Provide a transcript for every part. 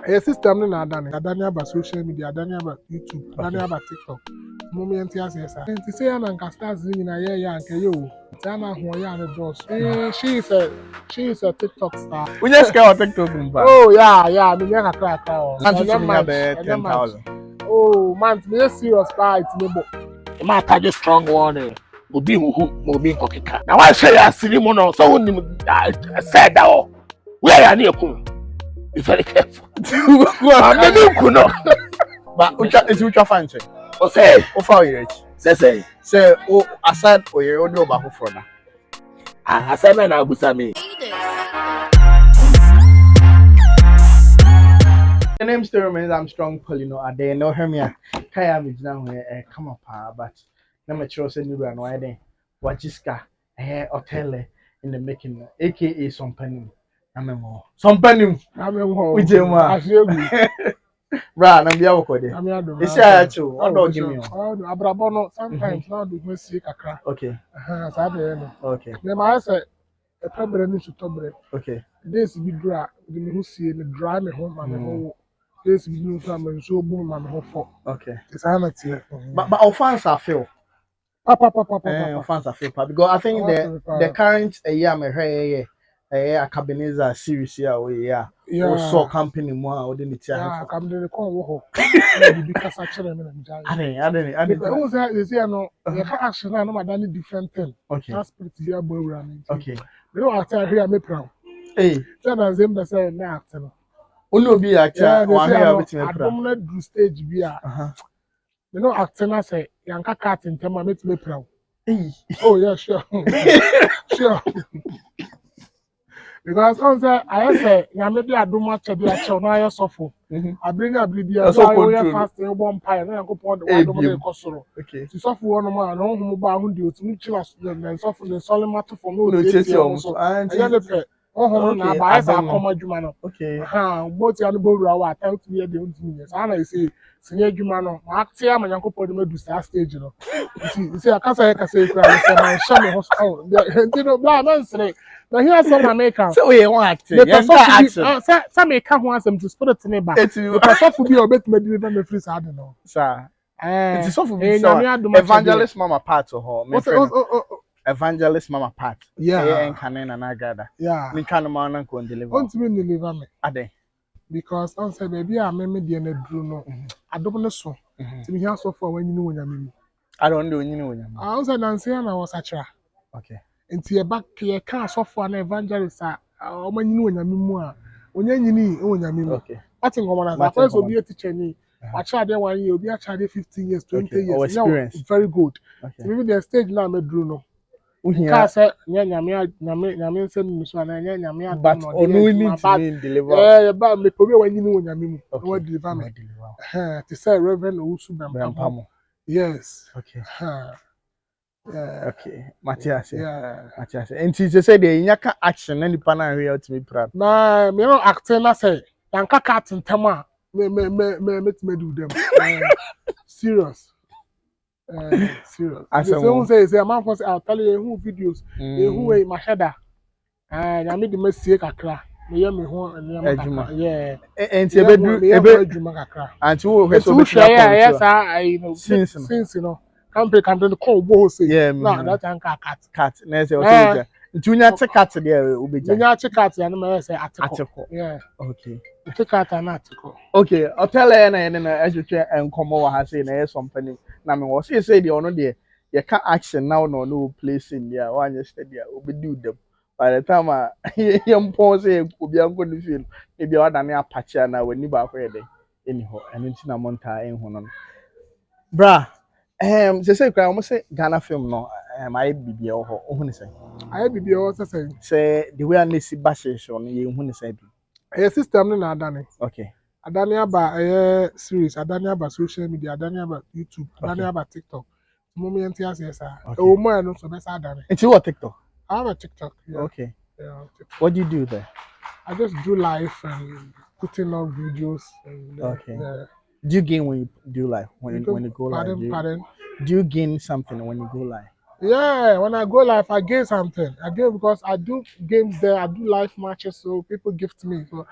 A system no adane. Adane about social media, adane about YouTube, adane about TikTok. Moment yes. And to say an stars in a year and you. Tana Hoya does. She is a TikTok star. We just got TikTok. Oh yeah, I mean yeah crack. And 10,000. Oh man, me serious fight me bo. Ma target strong one. Obi Obi Kokika. Now I say I see him no so said that where are you come? Be very careful. I'm not going to. But it's which fancy. O say, o fa oyerech. Say, o aside oyere odi oba for na. I say man abusa me. The name still remains I'm strong Poleeno. I dey know him ya. Kaya me jina ho come up but na me chiro say niru no eden. Wajiska Oteele in the making aka Sompanim. Amemo. Sompanim. Amemo. Ujema. Bra, na bia woko de. Isi ayacho, what do give me on? Abrabono sometimes now do me see kakra. Okay. Sa de no. Okay. Me ma say e pebre ni sutobre. Okay. This be dry, the me who see the dry me home and ho. This be no family so boom man ho for. Okay. It's amateur. But offense I feel. Papa. Offense I feel because I think the current year me here a Cabernet series here we also company mo a wode nitia ha kam de ko wo ho na bi kasa chere me na mja I didn't who say you see no you can action na no madani different thing. Okay. That spirit be abawura me. Okay. Me no ata here me proud. Hey, say na zem da say na ata no unu obi actor one here with me proud. Adom na do stage bi a me no actor na say yanka cat ntem ma me proud. Hey. Oh yeah, sure. Sure. Because on say I say na me be aduma che be ache na ayo sofo. I bring a bibia so I fast e bon pie na yakopon de wadom de kosoro. Okay. Ti sofo wono ma na ohun ba hu de otumi chira na sofo de solemato for no no tete so. Aya de pe ohun na ba esa akoma dwuma no. Okay. Both ya no bowura wa attempt to be the ontimi yes. Ana say sinye dwuma no ma akte ama yakopon de medu stage no. You see akasa kura say man sha me hospital. You know bla man say na here some American. So we want acting. Some make ho asem to spirit ne ba. Because of be obetime deliver me free sad no. Sir. It is so for me evangelist mama part to her. Evangelist mama part. Yeah. And Canaan and Agada. Yeah. Me can man and go deliver. Want me deliver me. Ade. Because on say baby I me dey na dru no. Adom so. Ti me here so for when you know nyame. I don't know you know nyame. I say na say na was achra. Okay. Nti e back ye kan so for na evangelist a o manyini onyame mu a onyanyini onyame mu. Okay. Ati ngoma na first obi a teacher ni a child 1 year obi a child 15 years 20 years experience. Very good. Okay. Even the stage now me drew no. Ka say nyame nsem mu so na nyame adom but onu need to deliver. Ba me obi wanyini onyame mu no deliver me. To say Reverend Owusu Bempamo. Yes. Okay. Yeah. Okay. Matthias. Yeah. Matthias. And she said the nyaka action and the pana here to me proud. Na me no acting na say yanka cat ntama me do them. Serious. Serious. Say a man for say I'll tell you who videos who way mashada. Na me the me see kakra. Me hear me ho yeah. And she ebe kakra. And who so yes I know since you know can do call bo say na that yanka cat na say okay ntunya che cat there obeja nya che cat ya na me say atiko yeah okay che cat na atiko okay Oteele na ehwehwe enkomo wa ha say na yes company na me wo say the ono there you can action now no place in there one yesterday obedi dem by the time you pause obi anko ni feel e bia wada na apache na wani ba ko yede anyhow eno nti na monta enho no bra say kra mo say Ghana film no I bibia ho ohu ni say I bibia ho say the way anesi bashes on ye hu ni say bi a system no na adane okay adane aba series adane aba social media adane aba YouTube adane aba TikTok moment yes o mo no so be say adane it's what TikTok I have a TikTok. Yeah. Okay. Yeah. What do you do there? I just do live and putting up videos. And, okay. Yeah. Do you gain when you do live? When you go live? Pardon? Do you gain something when you go live? Yeah, when I go live, I gain something. I gain because I do games there. I do live matches, so people gift me. So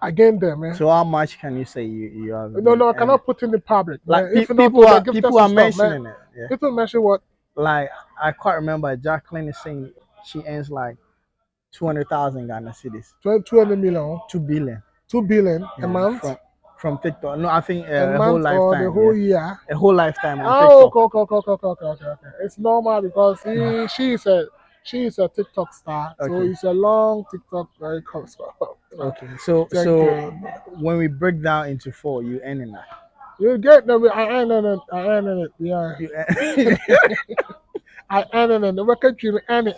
I gain them, man. So how much can you say you have No, been no, I earning? cannot put in the public, Like man. If not, they gift us people some are stuff, man. mentioning it. Yeah. People mention what? Like I quite remember Jacqueline is saying she earns like 200,000 Ghana cedis. 200 million, 2 billion. 2 billion a Yeah, month, from TikTok. No, I think a a whole month or the lifetime. whole Yeah, year. a whole lifetime on Oh, TikTok. okay, okay. It's normal because she is a TikTok star, so Okay. it's a long TikTok very comes. Okay. So Thank you. when we break down into four, you earning that. You get them. I earn it. I earn it. Yeah, You I earn it. The record you earn it.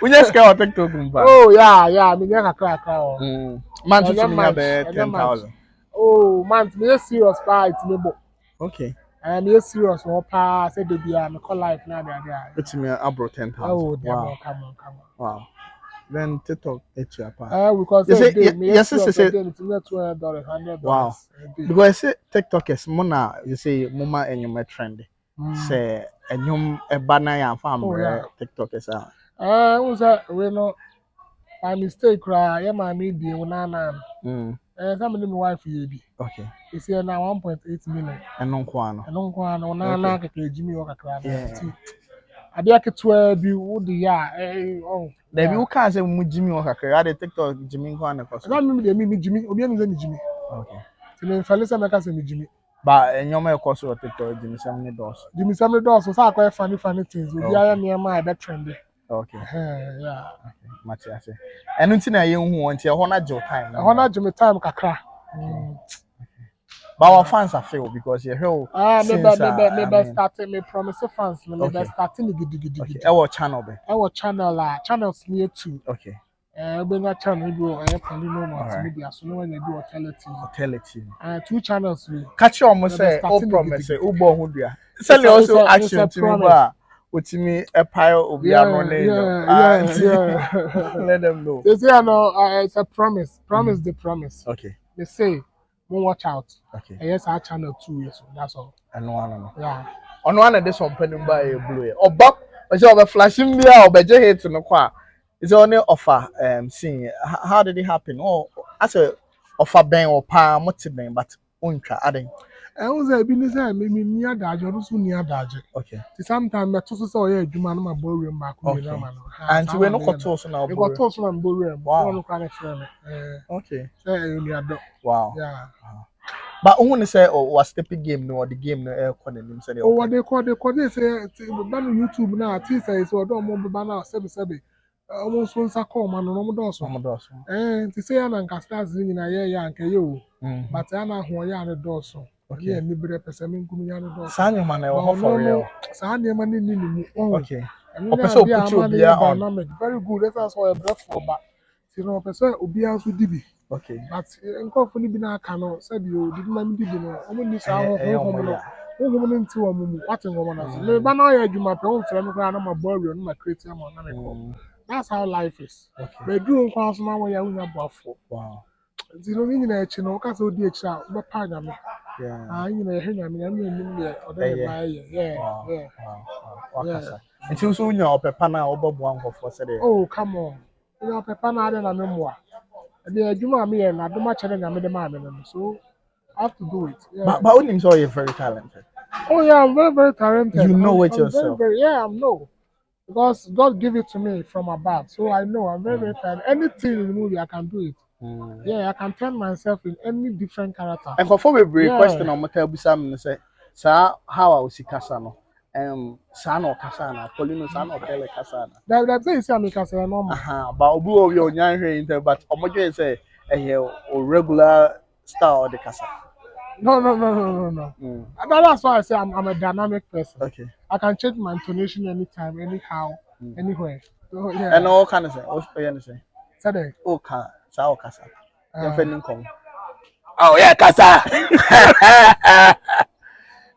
we just get on TikTok, kumpa. Oh yeah. I mean, yeah, crack. Man, And to then me, much, have and then much. 10,000. Oh man, me serious part me bo. Okay. And me serious one pa say the be me call life now there. It's me, I brought 10,000. Oh, damn, Wow. come on. Wow. Then TikTok, it's your part. Because You say, day, me yes, serious say, day, it's me $200, $100 wow. a day. Because I say TikTok is mona, you say, mama and you trendy. Say, and you a banner and farm, Oh yeah. TikTok is out. Was that we know by mistake cry, yeah, my media, nana. Some of them wife ye be. Okay. It's here now 1.8 million. And non quano. And on one, on nana, Jimmy Walker cry. Yeah. I be a kid 12 be would the yeah. Oh, There be who can't say Jimmy or Kaka. I TikTok Jimmy Kwana. I don't remember me Jimmy, Obian is Jimmy. Okay. So then Felisa Maka say me Jimmy. But and your course or TikTok Jimmy Sammy doors. Jimmy Sammy does so I quite funny things. Obi I near my bed trendy. Okay. Yeah. Okay. Matia say. And until I young who want your honor your time. I honor Jimmy time kakra. But our fans are filled because you heard maybe starting me promise fans maybe starting gidi. Okay. Our channel be. Our channels near too. Okay. When that channel do Poleeno Multimedia, so no one you do Oteele TV. 2 channels we. Catch you almost say, oh promise say, ubo hundred. Send also action to me bar. With me a pile of your name. Let them know. They say no, it's a promise. Promise the promise. Okay. They say, won't watch out. Okay. And yes, our channel 2 years. That's all. I know. Yeah. On one of this one penning by a blue. Or Bob, but you're flashing me out, but you hate to no qua. It's only offer seeing how did it happen? Oh, as a offer bang or palm, what's it name, but untra adding. I was a business me near Dodge or soon near Dodge. Okay. Sometimes I told saw a Juman my ballroom back. And to we're not toast on our we got toast on ballroom. Wow. Okay. Wow. Yeah. But I want to say, oh, was the game no, or the game no air calling say. Oh, what they call they say ban YouTube now. T-say so don't move banner 7. Almost once I call man no more to say an casters in a year and you. But I know who ya the doorso. Okay, and liberal person Gumia the door. Sanyo man, I will for real. Sanyo man. Okay. And also put your dynamic. Very good. That's why I brought for back. You know, person Obians with DB. Okay. But uncle Bina cannot said you didn't mind DB. I mean, this hour. Woman to a woman, what a woman. But now I do my own friend, my boy, and my creative. That's how life is. Okay. But doing class now when you're in a buffalo. Wow. You don't need a chino, because of the child, but pardon me. Yeah. You know, I mean, Wow. And you soon your pepana or Bob one for today. Oh, come on. You know, Pepana and a memoir. The Juma me and I do much and I made a man, so I have to do it. Yeah. But only so you're very talented. Oh, yeah, I'm very, very talented. You know it I'm yourself. I know. Because God gave it to me from above. So I know I'm very, very talented. Anything in the movie, I can do it. Yeah, I can turn myself in any different character. And before we break, question on Motel Bissam say, sir, how I will see Casano? San or Casana, Poleeno, San or Oteele Casana. That's it, I'm a Casana normal. But Obu, your young here, but Omojo say a regular style of the Casa. No. That's why I say I'm a dynamic person. Okay. I can change my intonation anytime, anyhow, anywhere. So, yeah. And all kind of say, what's the say? Saturday. Okay, Sao Casa. Oh yeah, Casa.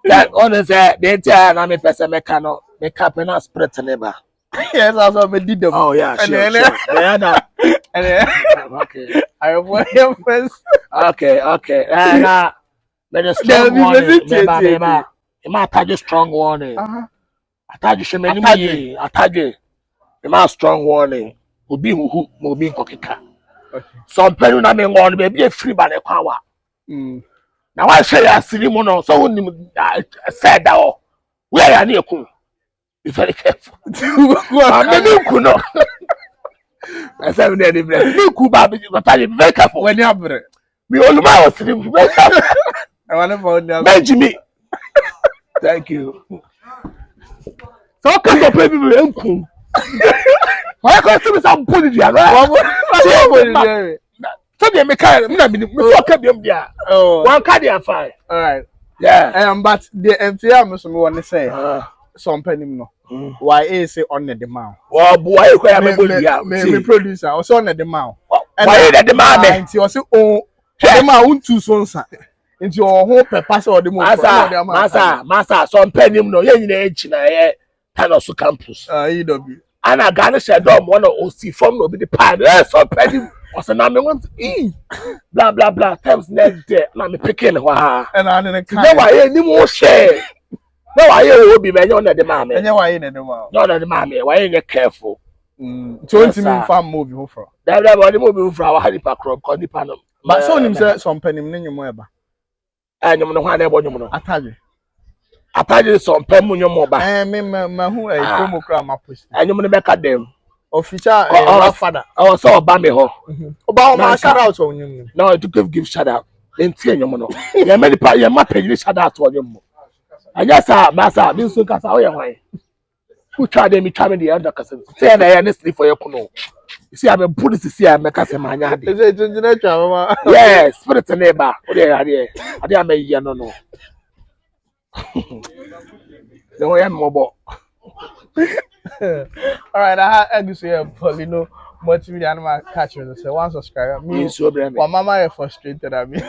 That honestly, the entire name person mechano, make up and spirit neighbor. Yes, also me did them. Oh yeah, sure. Okay. I want him first. Okay. Now, let us stop morning. ma attach strong warning. Attach shemeni Attach. mu attach. Ma strong warning. Obi hu obi nkokeka. Okay. Some penu na me ngon be free ba ne kwawa. Na wa hwe ya siri mu no so wonim said that oh. Where ya na ekun. Be very careful. Me ku no. I said me dey bless. Me ku ba be very careful. When you abre. Me oluma was siri mu. Very careful. I want to find out. Benjamin. Thank you. So come up with me enku. Why can't you some put it here? So they make me fuck up dia. One card and fine. All right. Yeah. But the entire Muslim want to say some penny no. Why is it on the demand? Well, boy, me producer also on the demand. Why the demand? And you also oh, the man too so into your whole purpose or the Masa, some penny no, you need na Tanosu campus. EW. And I got said, one of OC from no be the pan. Some penny was a name want blah blah blah. Times next day, na me picking wa. And I didn't know why any more share. No, I will be many on the mammy. And why in the demand? Not on the mammy. Why ain't you careful? 20 minutes farm movie from. That everybody moving from our Harry Park Road, Condy Panum. But so him said some penny in your mobile. And you know what I want you. I tell you. I tell you some pen on your mobile. I mean, my who a promo cram up. And you want to make at them. Official our father. I saw Bambi ho. About my shout out on you. No, to give shout out. Then see your mono. You many part you map you shout out to you. And yes, sir, Massa, this so cast away away. Who tried them time in the other cousin? Say I honestly for your kuno. You see, I'm a police to see I'm a cousin man. Is it engineer? Yes, spirit a neighbor. What are you? I didn't make you no. The way I'm mobile. All right, I had to say Poleeno Multimedia animal catcher. So one subscriber. Me so brave. My mama is frustrated at me.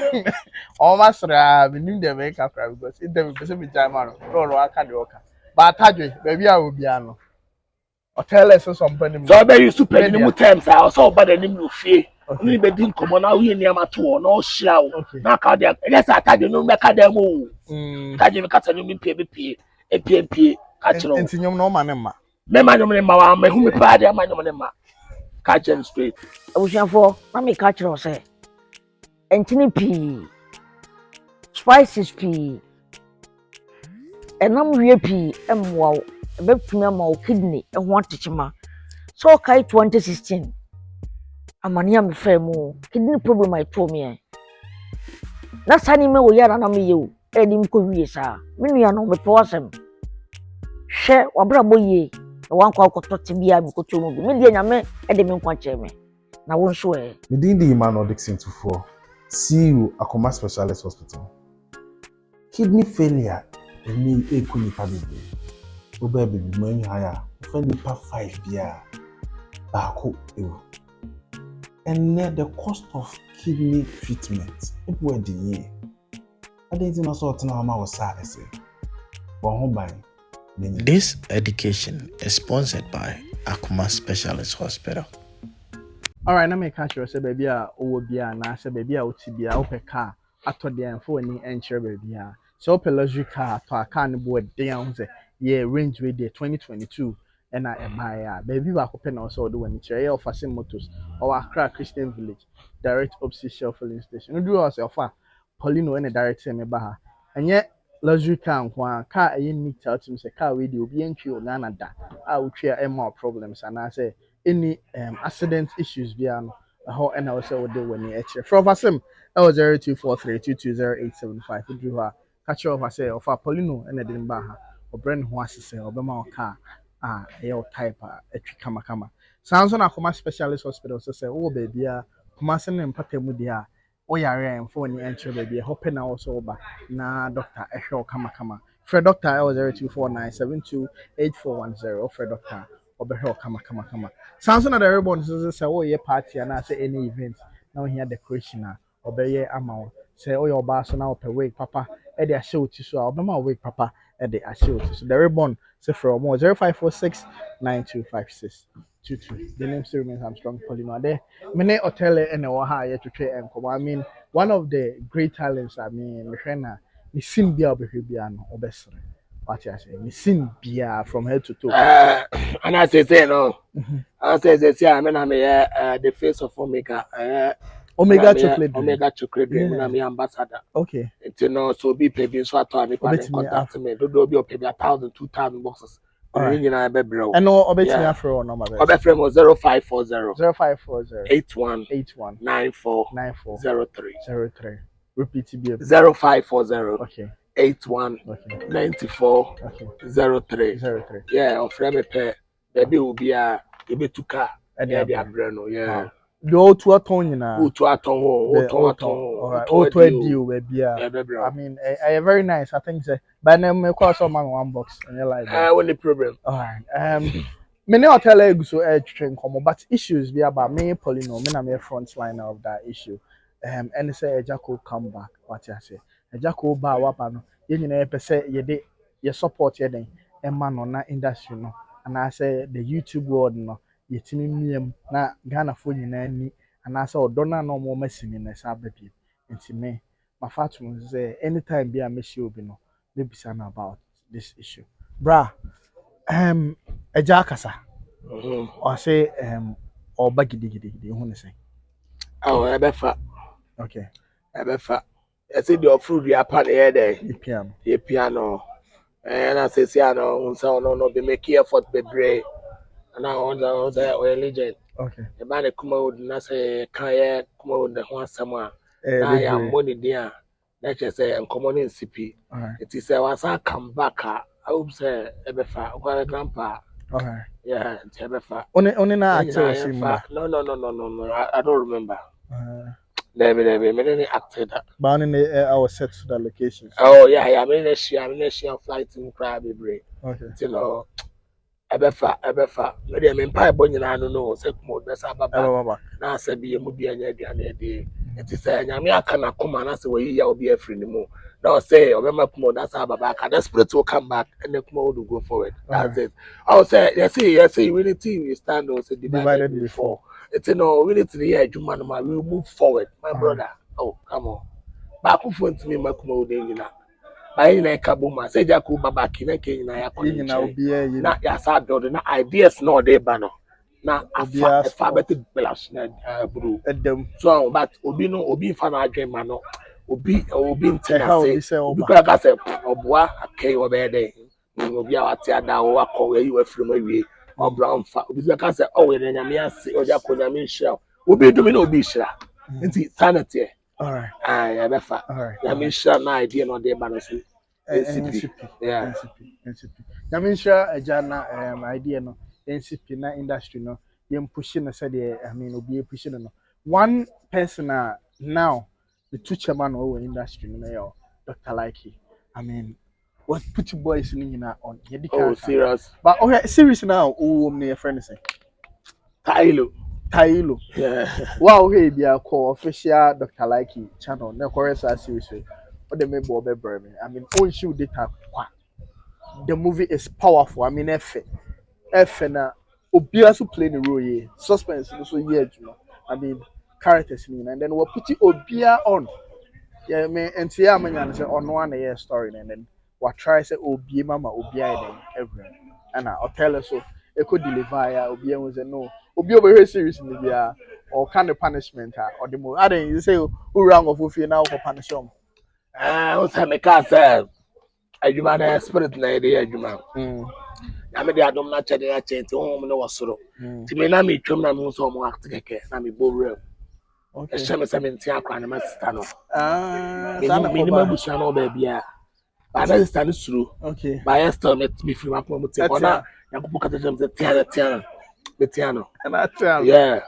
Almost we knew the makeup because it them be me time man. No, I can't do. But I tell you, baby, I will be ano. Oteele so somebody. So I used to pay the times. I also bad the name of fear. Only be din come on. We near my two no show. Now can they? Yes, I tell you no make them move. Tell you make us no pay. Catch no. Enti nyom no manema. Me man no ma me hu me pa dia man no ma. Catch them straight. Abusiafo, na me catch you say. Entini pii. Spices pii. Enam wie pii emwa wo. Ebetumi ama wo kidney ehwo atechima. So kai 2016. Amani am fe mu kidney problem I told me. Na sani me wo yara na me yewu. Edim ko wie sa. Me nua no me powasem. Hwe wabra boye. Wan kwa koto tibia mi koto mu. Me die nyame e de me nkwa cheme. Na won so e. Me din di Emmanuel Dixon Tufo. CEO Akoma Specialist Hospital. Kidney failure eni ekuni pa bebe. Oba bebe mo enyi haya. Ofa nipa 5 bia. Baako ewu. And the cost of kidney treatment it were the year. I didn't know sort na ma was sad say. But home by This education is sponsored by Akoma Specialist Hospital. All right, na me catch you say baby a owo bia na say baby a oti bia ope car atode amfo ni enchire baby a. So ope luxury car to a car ne bo den say yeah range we there 2022 and I buy a baby ba ko pe na so do wani chire of Fasim Motors or Accra Christian Village direct opposite Shell filling station. No do us ofa Poleeno and direct me ba ha. Enye luxury car nkwa car e need to tell say car we dey obi entry o Ghana da a utwa e more problems and I say any accident issues via no how and also would do when you from Fasim 0243220875 do ha catch up say of Poleeno and edin ba ha or brand ho asese obema car your type kama sounds on Akoma Specialist Hospital so say oh baby kuma sen empata mu dia o yare en for ni entry baby hope na also ba na doctor ehwe kama for doctor 0249728410 for doctor obehwe kama sounds on the ribbon so say oh ye party and I say any event now here decoration obeye ama say oh your boss so now per week papa e dey show ti so obema week papa e dey show ti so the ribbon say from 0546925622. The name still remains Armstrong Poleeno. There, many Oteele and Oha yet to trade and come. I mean, one of the great talents. I mean, Mishena me sin bia obehwe bia no obesere. What you say? Me sin bia from head to toe. And I say no. I say I mean I'm the face of Omega. Omega chocolate drink. Omega chocolate drink. Yeah. I'm ambassador. Okay. You know, so be paid so I told me contact me. Do be paid 1,000, 2,000 boxes. Alright. And no obet me afro number. Obe frame was 0540 0540 81 81 94 94 03. 03. Repeat it. 0540 Okay. 81 Okay. 94 Okay. 03. 03. Yeah, or frame a pair. Baby will be a car. Yeah, they are yeah. The old to a tone na. To a tongue, alright. To a deal, baby. I mean, very nice. I think so. But then me call some man one box and you like that. What the problem? Alright. Many Oteele so train come, but issues be about me Poleeno. Me na me front line of that issue. And say Agya Koo come back. What you say? Agya Koo ba wapa no. Ye nyina pe say ye de ye support ye den. Emma no na industry no. And I say the YouTube world no. Ye timi miem na Ghana fo nyina ni. And I say odona no mo masini na sa baby. Nti me my fatum say anytime be a messy obi no. Me bisa na about this issue. Bra. Agya kasa. Or say or bagidi hu ne say. Oh, ebefa. Okay. Ebefa. I see the food you are part here there. The piano. And I say no be make effort be brave. And I want a legend. Okay. The man Kumawood na say kaya Kumawood the one someone. Now I am money there. Let's just say I'm common in CP. It is once I come back I hope say ebefa. What grandpa. Okay. Yeah, ebefa. Only na No, I don't remember. Never, many acted that. But in our set to the locations. Oh, yeah, I mean, she flight in crab brain. Okay. You know, Ebefa. Maybe I'm in pie bonny, I don't know, say, mode, that's about now, said, be a movie and day. It is saying, I mean, I cannot come and ask where you'll be a friend anymore. Now say, remember, that's our back, and the spirit will come back and the mode will go forward. That's it. I'll say, yes, we need to stand also divided before. It's we need to hear you, man. We will move forward, my brother. Oh, come on. Back phone to me, Makumo, you know. I ain't a kabuma, say Jaku Babaki, na not yes, I build na ideas no de banner. Now, a fabric blush, brew. So, but Obi fan dream, mano. Obi in Tennessee, because I said, Obwa, a K or bed. Obi out there, now, where you were from away, or brown fat. Because I said, oh, and I see, or Jacob shell. Obi doing no bishra. It's sanity. Alright. I befa. Alright. I mean, sure, no idea no de banner. NCP. Yeah. NCP. I mean, sure, a jana idea no. NCP na industry no. Yem pushing said I mean, obi pushing no. One person now the two chairman over industry no Dr. Likee. I mean, what put you boys in on? Oh, serious. But okay, serious now. Oh, my friend say. Tailo. Yeah. Wow, hey, be a call official Dr. Likee channel. No chorus as seriously. What the member of me. I mean, on shoot data. The movie is powerful. I mean, F na Obia so play the role here. Suspense so yeah, I mean, characters in and then we put Obia on. Yeah, me and see how many say on one year story and then what try say Obia mama Obia then everyone. And I'll tell us so it could deliver ya Obia was a no. Obia very serious in the or kind of punishment or the more. I didn't say who wrong of who now for punishment. What's that? Because adwuma na spirit na ide adwuma na me de adom na chede ya chente hom no wasoro ti me na me twam na me so mo act keke na me bowrem okay e sheme se me ntia akwa na ma sister no me ni mabusa no ba bia ba na sister no suru okay ba ya still me free ma ko mo te ona yakopo kata jam se tia me tia no na tia yeah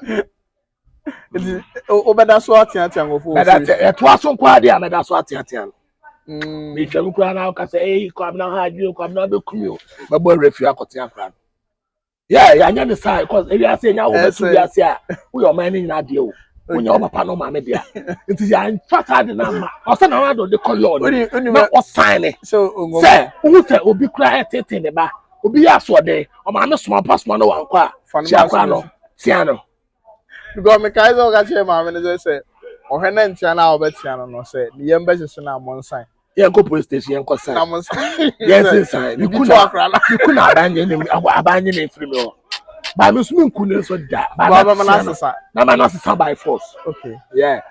obeda so atia go fo e to aso kwa de ameda so atia no me twam kwa na ka say kwam na ha dwe kwam na be kumio ba bo refi akote akra yeah ya nya the side cause if you say nya wo betu ya say a wo your man ni na de o wo nya papa no ma me dia nti ya fata de na ma o say na wa do de color na o sign so say wo say obi kura etete ne ba obi ya so de o ma me small pass man no wan kwa akra no tia no because me kaizo ga che ma me say o he na ntia na o be tia no say the embassy so na mon sign Yeah, go police station and call sign. Yes, inside. You could not abandon him free me. By Miss Moon so that. By my master by force. Okay. Yeah.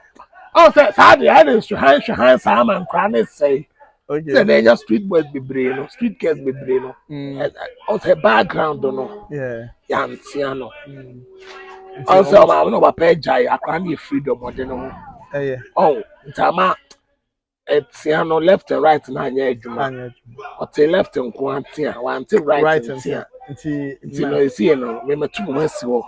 Oh, sadly, I didn't hand Sam and Cranny say. Okay. So they just street boys be brain, street kids be brain. Also, her background, don't know. Yeah. Young Siano. Also, I don't know what page I can't freedom or you know. Yeah. Oh, Tama. It's Siano left and right now. Yeah, Juma. Oteele left and one right and here. Until you see, you know, we two months ago.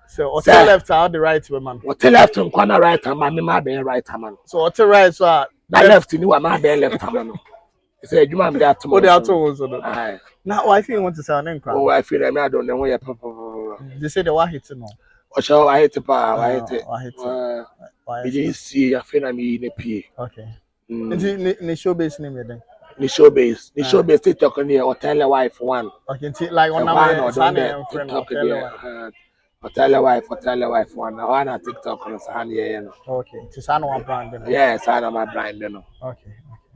So Oteele left out the right man. Oteele left and corner right hand, my be right hand. So Oteele right so that left you know my be left hand. He said you man be at tomorrow. Oh, they are two. Now I think you want to say an income. Oh, I feel I don't know where papa. They say the one hitting no. Oh, shall I hit pa? I hit it. Did you see I feel I'm in a P. Okay. The show base name then. The show base TikTok on here Oteele wife one. Okay, like on number friend Oteele wife one. I want a TikTok on San here. Okay, it's an one brand. Yes, I know my brand. Okay.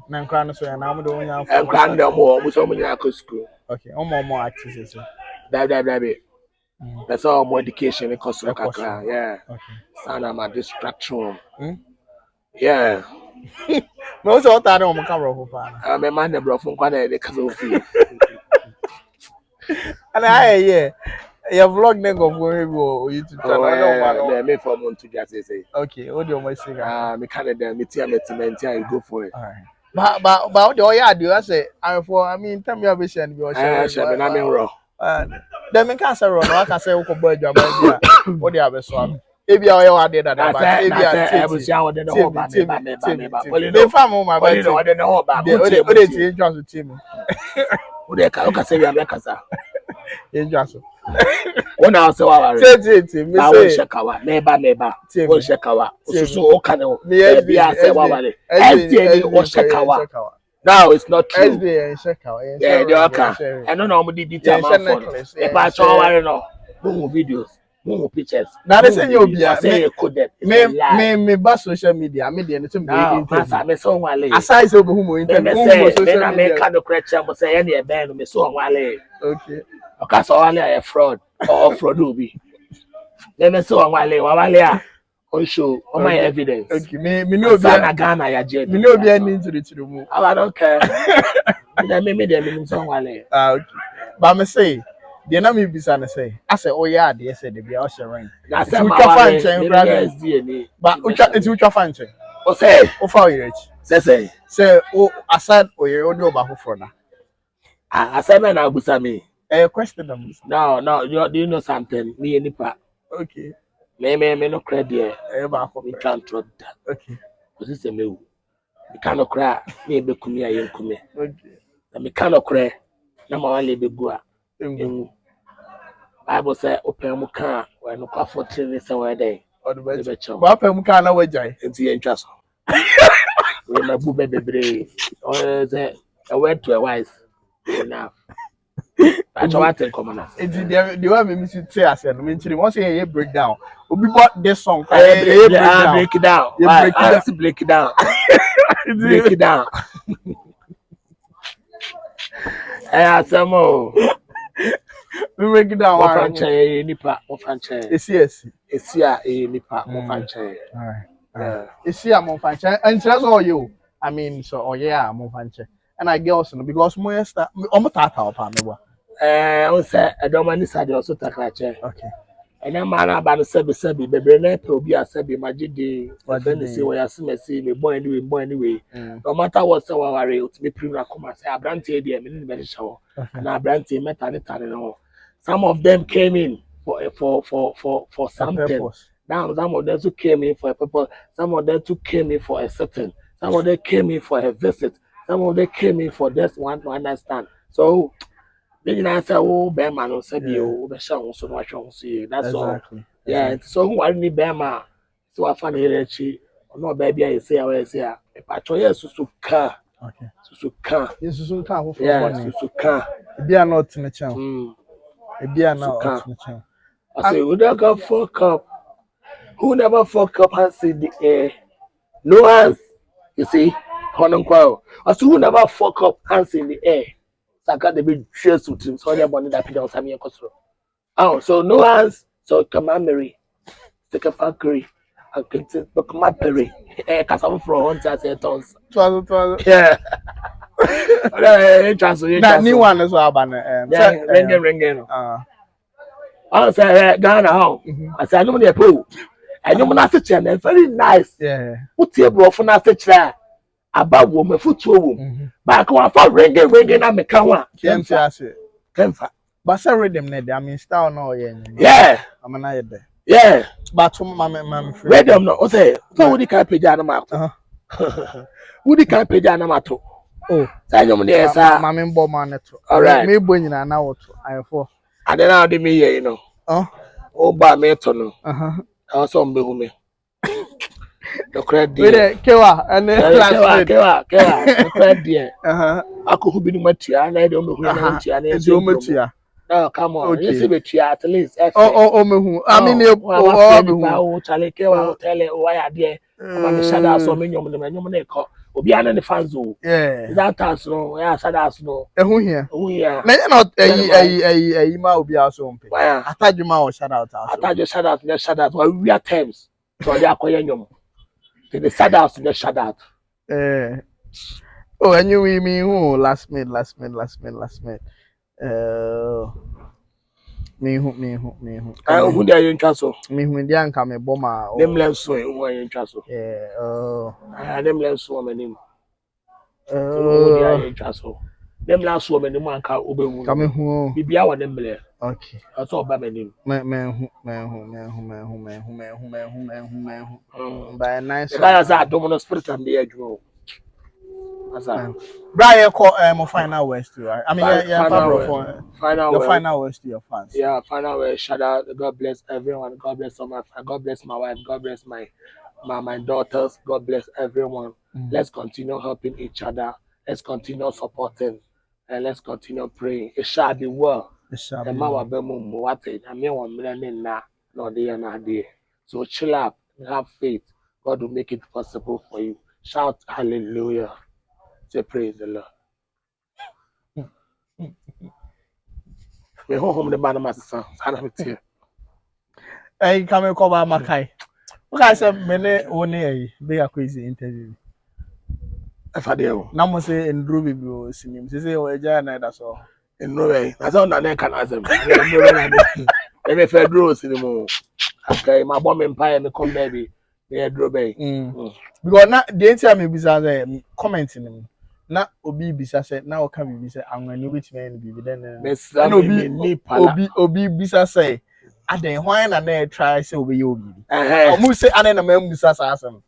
Now crown so and I'm the one you have. Crown them more. We so many school. Okay, more actors. Baby. That's all more education in cost. Yeah. Okay. Son of my distraction. Yeah. Most of the time I'm camera. I'm a man bro from Kwana the Kazofi. And yeah. Your vlog name of YouTube channel. I made for month to just say. Okay, what do you want to say? Me Canada, me tia, you go for it. Alright. But the way I do, I say, I mean, tell me how we send you. I'm raw. Then me can't say raw. I can say, "Okay, boy, you what do you have a swap?" If you are there, that I was young, then the whole baby. They found my baby. I don't know about it. They say, I'm like a Interesting. One hour, so I will check our neighbor. We'll check our so can now it's not true. Yeah, they are can. I don't know how detail if I saw videos, more pictures. Now they say you'll be coded. Me bus social media, me so wale. Aside so who internet social media. Kind of correction, but say any band me so wale. Okay. Okay, so wale a fraud or fraud will be. Me so wale on show on my evidence. Okay, me know Ghana ya jet. Me know be any into the room. I don't care. Me them so wale. Okay. But me say the na me bisa na say I say oh yeah they say they be all sharing. Na say ma wale. But ucha fanche. O say o fa your say o aside o your only over for na. I say me na busa me. Question them. No, do you know something? Me any pa. Okay. Me no credit. Me can't trust that. Okay. Because it's me. Me can't cry. Me be kumi aye kumi. Okay. Na me can't cry. Na ma wale be go a. Bible say open mu kan we no kwa 14 say we dey. Ba open mu kan na we jai. Enti ye ntwa so. We ma bu bebre. O say I went to a wise. Enough. That's what I come on. The way me say as no me chiri won say breakdown. Obi bought this song. Break it down. Break it down. Break it down. Asamo. We break it down. Mo franchise nipa, mo franchise. Esia nipa, mo franchise. Alright. Esia mo franchise. And that's all you. I mean, so oh yeah, mo franchise. And I girls because mo yesta omo tata opa me wa. O say edomani sade also takrache. Okay. And then man about sebi bebre na pe obi asebi magide. Then say we asemesi me boy anyway. No matter what say we worry ultimate premier come say abrante dey me ni be show. And abrante meta ni tane no. Some of them came in for something. Now some of them too came in for a purpose. Some of them too came in for a certain. Some of them came in for a visit. Some of them came in for this one to understand. So then I say, oh, Bema no say you be show so much on see. That's exactly. All. Yeah. So who are ni Bema? So I find here chi. No baby I say if I try susuka. Okay. Susuka. Yes, susuka who for one. Susuka. Be are not in the channel. Be are not in the channel. I say, who never fuck up? Who never fuck up and see the air? No hands. You see? Hononquo. As who never fuck up hands in the air. Saka the big cheers with him, so they're born that pigeon Sammy Costro. Oh, so no hands, so come on, Mary. Take a factory. I can take the Mappery. Castle from one tons. Yeah. That new one is our banner. Ringing. I say Ghana home. I say I know the pool. And you're not such a very nice. Yeah. What's your bro for not such that? About woman foot to woman. But I come on for ringing. I'm a kawa. Kemfa. But say rhythm net. I mean style no yeah. I'm an eye there. Yeah. But some my friend. Rhythm no. Okay. So what the kind page anamato? What the kind page anamato? Oh. Say you money sir. Mama mbo man neto. All right. Me bo nyina na woto. I for. And then I'll do me here, you know. Oh, by me to know. I also be me. The credit. Wait, Kewa, and then Kewa. The credit. I could be Matia, and I don't know who it's your Matia. Oh, come on. You see me at least. Oh, me. I mean, you Charlie Kewa, Oteele, why are there? I'm a shadow, so many of them. Obi ana ne fans o. Yeah. That us no, yeah, shadows no. Who here? Who here? Na not ma obi aso mpe. Atajuma o shout out. Atajo shout out. We are terms. So they akoye nyom. The shout out, the shout out. Oh, and you mean who last minute. Me who. Who there you cancel? Me who ndi anka me boma. Them lens so who are you cancel? Yeah. Them lens so my name. Who there you cancel? Them lens so my name anka obehu. Come who? Bibia wa them le. Okay. That's all by my name. Me who. By nice. That's a domino spirit and the edge. Brian call final words to I mean final words to your fans. Yeah, final words. Shout out. God bless everyone. God bless all my fans. God bless my wife. God bless my daughters. God bless everyone. Let's continue helping each other. Let's continue supporting, and let's continue praying. It shall be well. It shall be well. So chill up. Have faith. God will make it possible for you. Shout hallelujah. Say praise the Lord. Me home the band master. Hey, come and cover Makai. What I said, many only be a crazy interview. If I do, now must say in Ruby will see him. Say, oh, Jana, that's all. In no way. That's all that they can ask them. Let me fed rose anymore. Okay, my bomb empire, me come baby. Me draw bay. Because now the entire me be commenting him. Na obi bisa say na o can be say anwani which man be then obi bisa say aden hwan na na try say obi obi omu say anen na man bisa say asem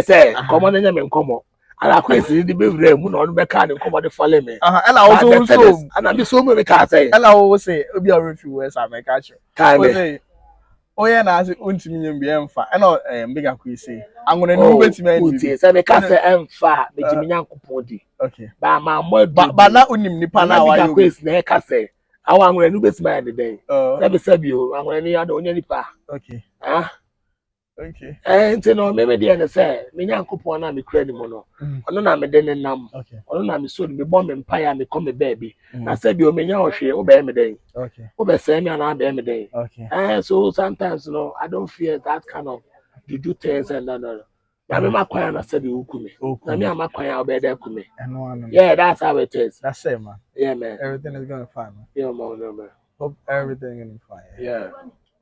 say come on nyame nkomo ala kwesi di bevre mu na onu be ka ne nkomo de fale me and also and be so me ka say and I say obi a refi west america cho say oye na say ontimi nyem bi emfa and bigger kwesi anwani no betimi be say me ka say emfa be jimi nyankopon di okay ba ma mo ba na onim nipa na wa yo kwesi na ka say awa anwani no betimi de den sabi o anwani ya do onya nipa okay okay nti no me dey na say me nyankopon na me kura ni mo no ono na me den nam ono na me so me bom me mpa ya me come baby na sabi o me nya ohwe o be me den okay o be say me na be me den okay so sometimes no I don't fear that kind of juju things and no na me makwan na sabi ukumi na me amakwan o be dey kumi yeah that's how it is. That's it, man. Yeah, man, everything is going fine, man. Yeah, man. Hope everything is fine. Yeah.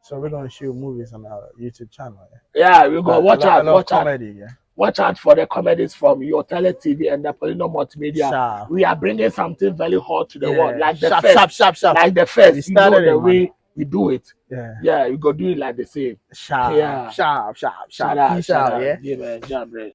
So we're gonna shoot movies on our YouTube channel. Yeah, we go watch out. Comedy, yeah. Watch out for the comedies from Oteele TV and the Poleeno Multimedia. Sharp. We are bringing something very hot to the world, like the sharp. Like the first. We started the way we do it. Yeah, we go do it like the same. Sharp. Yeah. Sharp. Shout out. Yeah, Yeah, man. Job, man.